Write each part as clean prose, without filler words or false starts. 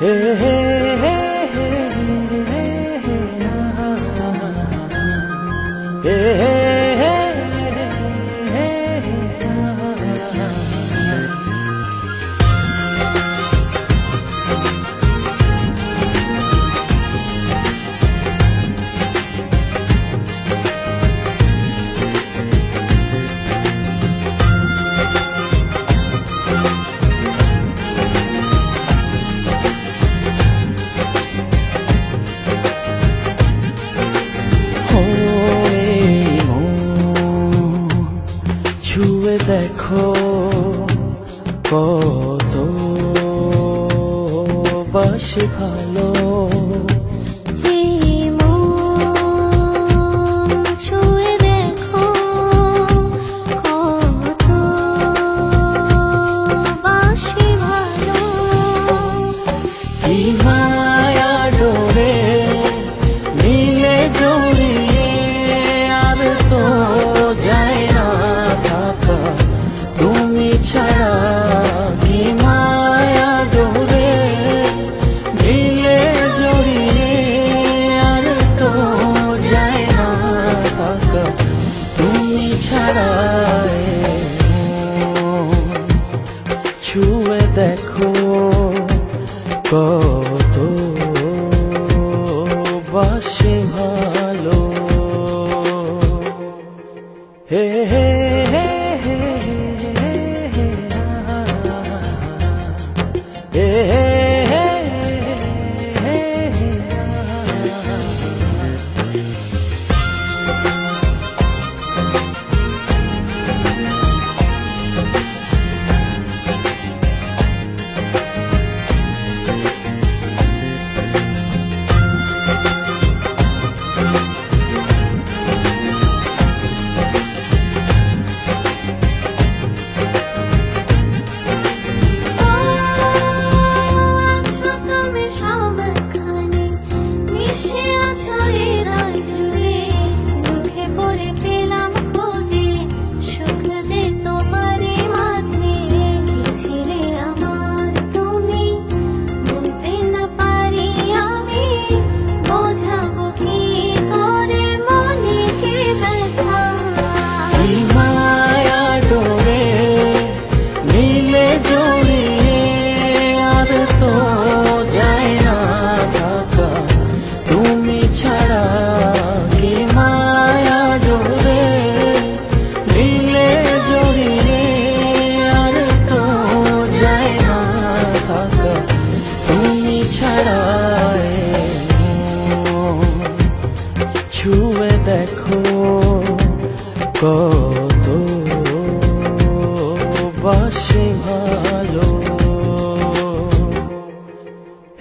হে হে হে হে হে হে ছুঁয়ে দেখো কত বাসি ভালো ছুঁয়ে দেখো কত বাসি ভালো কি মায়া ডোরে মিলে জড়িয়ে আর তো যায় না থাকা তুমি ছাড়া কি মায়া ডোরে মিলে জড়িয়ে আর তো যায় না থাকা তুমি ছাড়া ছুঁয়ে দেখো কত বাসি ভালো হে হে হে হে হে হে ছুঁয়ে দেখো কত বাসি ভালো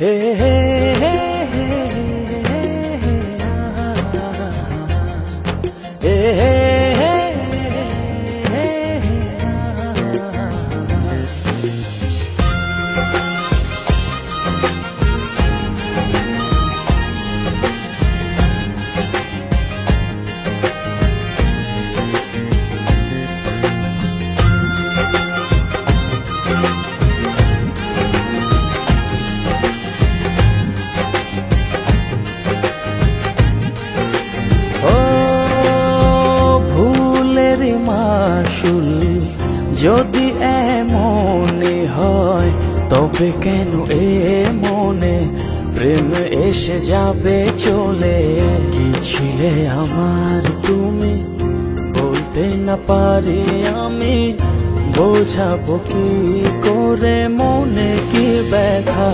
হে হে হে হে হে মাসুল যদি এমনই হয় তবে কেন এ মনে প্রেম এসে যাবে চলে কি ছিলে আমার তুমি বলতে না পারি আমি বোঝাবো কি করে মনে কি ব্যথা।